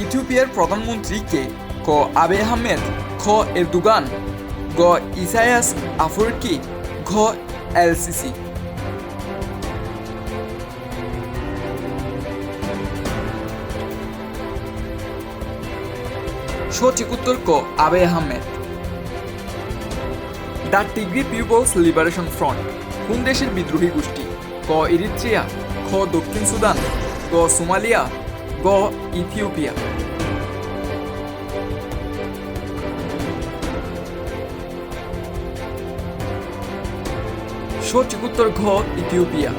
ইথিওপিয়ার প্রধানমন্ত্রী কে? ক আবে আহমেদ, খ এরদোগান, গ ইসায়াস আফওয়ার্কি, ঘ এল-সিসি। সঠিক উত্তর ক Abiy Ahmed. The Tigray People's Liberation Front কোন দেশের বিদ্রোহী গোষ্ঠী? ক ইরিত্রিয়া, খ দক্ষিণ সুদান, গ সোমালিয়া, গ ইথিওপিয়া। সঠিক উত্তর ঘ Ethiopia.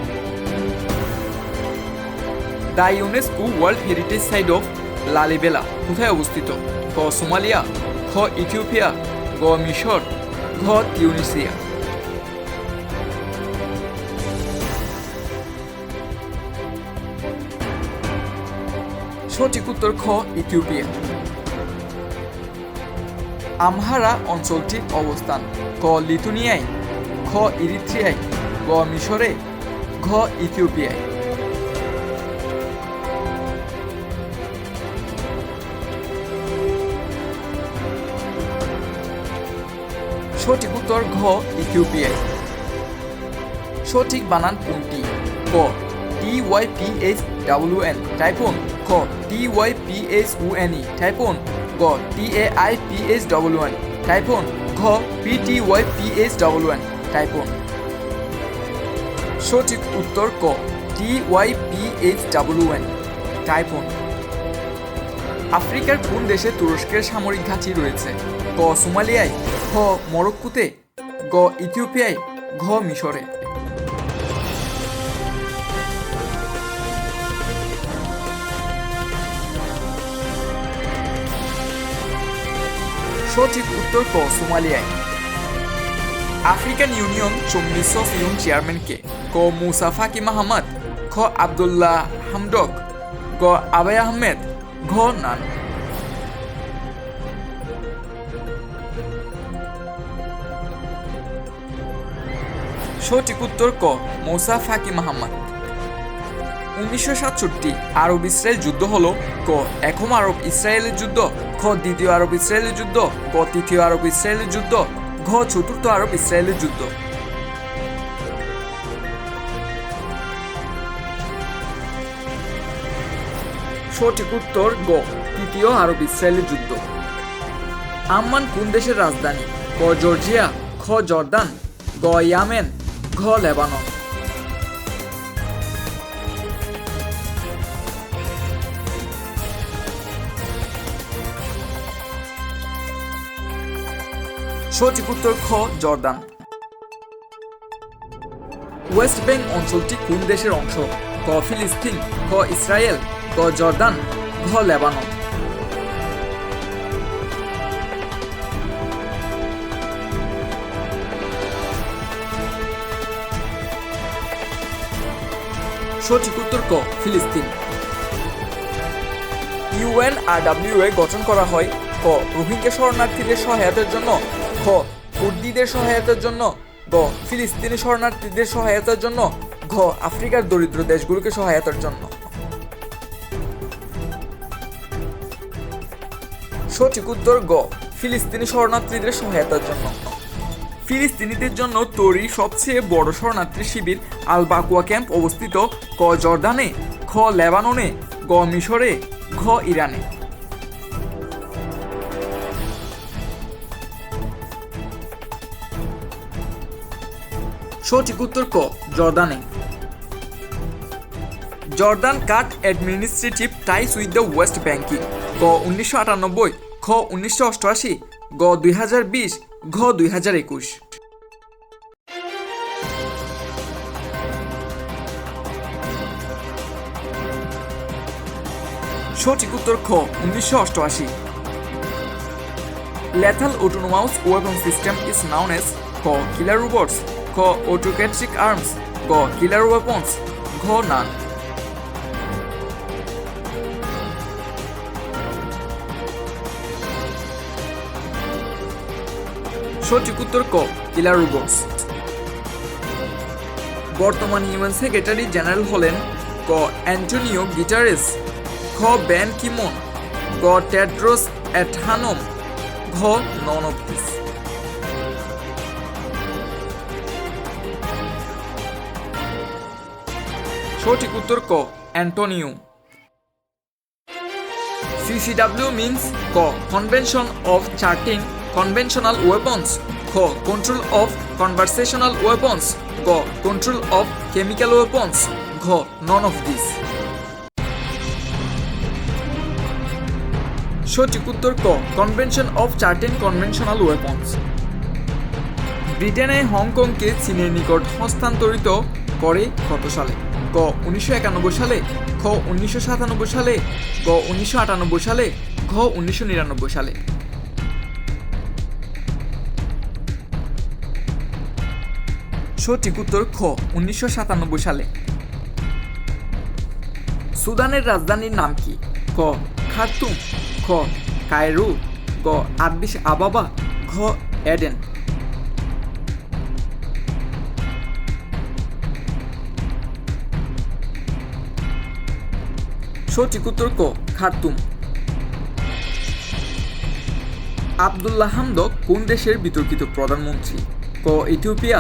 The UNESCO World Heritage Site of Lalibela কোথায় অবস্থিত? ক সোমালিয়া, খ ইথিওপিয়া, গ মিশর, ঘ তিউনিসিয়া। সঠিক উত্তর খ ইথিওপিয়া। আমহারা অঞ্চলটির অবস্থান? ক লিথুনিয়ায়, খ ইরিত্রিয়ায়, গ মিশরে, ঘ ইথিওপিয়ায়। সঠিক উত্তর ঘ ইথিওপিয়ায়। সঠিক বানান কোনটি? ক TYPHWN টাইপন, খ TYPHUNE টাইপন, গ TAIPHWN টাইপন, ঘ PTYPHWN টাইপন। সঠিক উত্তর ক TYPHWN টাইপন। আফ্রিকার কোন দেশে তুরস্কের সামরিক ঘাঁটি রয়েছে? ক সোমালিয়ায়, খ মরক্কোতে, গ ইথিওপিয়ায়, ঘ মিশরে। সঠিক উত্তর ক সোমালিয়ায়। আফ্রিকান ইউনিয়ন ৪৪০০ চেয়ারম্যান কে? ক মুসা ফাকি মাহমুদ, খ আব্দুল্লাহ হামডক, গ আবে আহমেদ, ঘ নান। সঠিক উত্তর ক মুসা ফাকি মাহমুদ। ১৯৬৭ আরব ইসরায়েল যুদ্ধ হলো? ক প্রথম আরব ইসরায়েলের যুদ্ধ, খ দ্বিতীয় আরব ইসরায়েলের যুদ্ধ, গ তৃতীয় আরব ইসরায়েলের যুদ্ধ, ঘ চতুর্থ আরব ইসরায়েলের যুদ্ধ। সঠিক উত্তর গ তৃতীয় আরব ইসরায়েলের যুদ্ধ। আম্মান কোন দেশের রাজধানী? ক জর্জিয়া, খ জর্দান, গ ইয়ামেন, ঘ লেবানন। সঠিক উত্তর খ জর্দান। ওয়েস্ট ব্যাংক অঞ্চলটি কোন দেশের অংশ? ক ফিলিস্তিন, খ ইসরায়েল, গ জর্দান, ঘ লেবানন। সঠিক উত্তর ক ফিলিস্তিন। ইউএনআরডব্লিউএ গঠন করা হয়? ক রোহিঙ্গা শরণার্থীদের সহায়তার জন্য, খ কুর্দিদের সহায়তার জন্য, গ ফিলিস্তিনি শরণার্থীদের সহায়তার জন্য, ঘ আফ্রিকার দরিদ্র দেশগুলোকে সহায়তার জন্য। সঠিক উত্তর গ ফিলিস্তিনি শরণার্থীদের সহায়তার জন্য। ফিলিস্তিনিদের জন্য তৈরি সবচেয়ে বড় শরণার্থী শিবির আল বাকুয়া ক্যাম্প অবস্থিত? ক জর্দানে, খ লেবাননে, গ মিশরে, ঘ ইরানে। সঠিক উত্তর ক জর্দানে। Jordan cut administrative ties with the West banking? ক ১৯৯৮, খ ১৯৮৮, গ ২০২০, ঘ ২০২১। সঠিক উত্তর খ ১৯৮৮। Lethal autonomous weapon system is known as? ক killer robots, খ autocratic arms, গ killer weapons, ঘ none। সঠিক উত্তর ক কিলার রোবটস। বর্তমান ইউএন সেক্রেটারি জেনারেল হলেন? ক অ্যান্টোনিও গুটেরেস, খ ব্যান কি মুন, গ টেড্রোস অ্যাডহানম, ঘ নন অফ দিস। সঠিক উত্তর ক অ্যান্টোনিও। CCW means ক Convention of Charting Conventional Weapons, খ Control of Conversational Weapons, গ Control of Chemical Weapons, ঘ None of these। সঠিক উত্তর ক Convention of Charting Conventional Weapons। ব্রিটেনে হংকংকে চীনের নিকট হস্তান্তরিত করে কত সালে? ক 1991 সালে, খ 1997 সালে, গ 1998 সালে, ঘ 1999 সালে। সঠিক উত্তর খ 1997 সালে। সুদানের রাজধানীর নাম কি? ক খার্তুম, খ কায়রো, গ আদিস আবাবা, ঘ এডেন। সঠিক উত্তর ক খার্তুম। আব্দুল্লাহ হামদক কোন দেশের বিতর্কিত প্রধানমন্ত্রী? ক ইথিওপিয়া,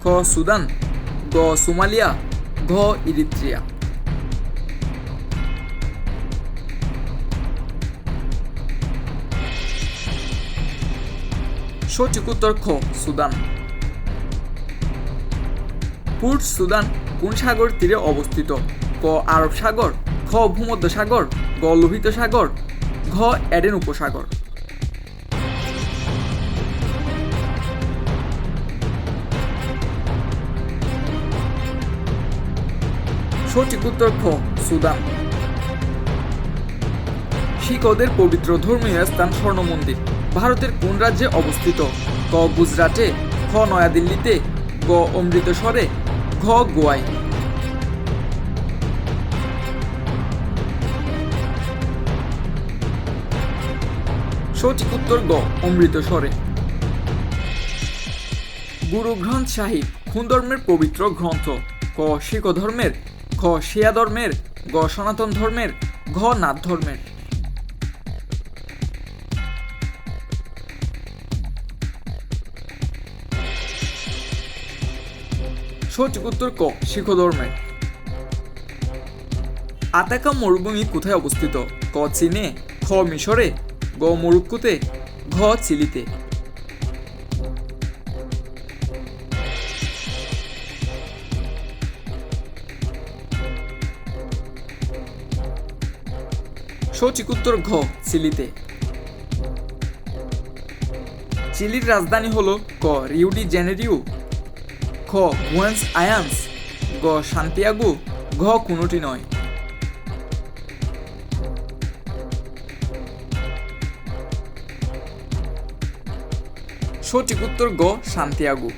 খ সুদান, গ সোমালিয়া, ঘ ইরিত্রিয়া। সঠিক উত্তর খ সুদান। পূর্ব সুদান কোন সাগর তীরে অবস্থিত? ক আরব সাগর, খ ভূমধ্য সাগর, গ লোহিত সাগর, ঘ এডেন উপসাগর। সঠিক উত্তর খ সুদান। শিখদের পবিত্র ধর্মীয় স্থান স্বর্ণ মন্দির ভারতের কোন রাজ্যে অবস্থিত? ক গুজরাটে, খ নয়াদিল্লিতে, গ অমৃতসরে, ঘ গোয়ায়। সঠিক উত্তর গ অমৃতসরে। গুরু গ্রন্থ সাহিব কোন ধর্মের পবিত্র গ্রন্থ? ক শিখ ধর্মের, খ শিয়া ধর্মের, গ সনাতন ধর্মের, ঘ নাথ ধর্মের। সঠিক উত্তর ক শিখ ধর্মের। আতাকা মরুভূমি কোথায় অবস্থিত? ক চীনে, খ মিশরে, গ মরক্কোতে, ঘ চিলিতে। সঠিক উত্তর ঘ চিলিতে। চিলির রাজধানী হলো ক রিও ডি জেনেরিও, খ বুয়েন্স আয়ার্স, গ সান্তিয়াগো, ঘ কোনোটি নয়। সঠিক উত্তর গ সান্তিয়াগো।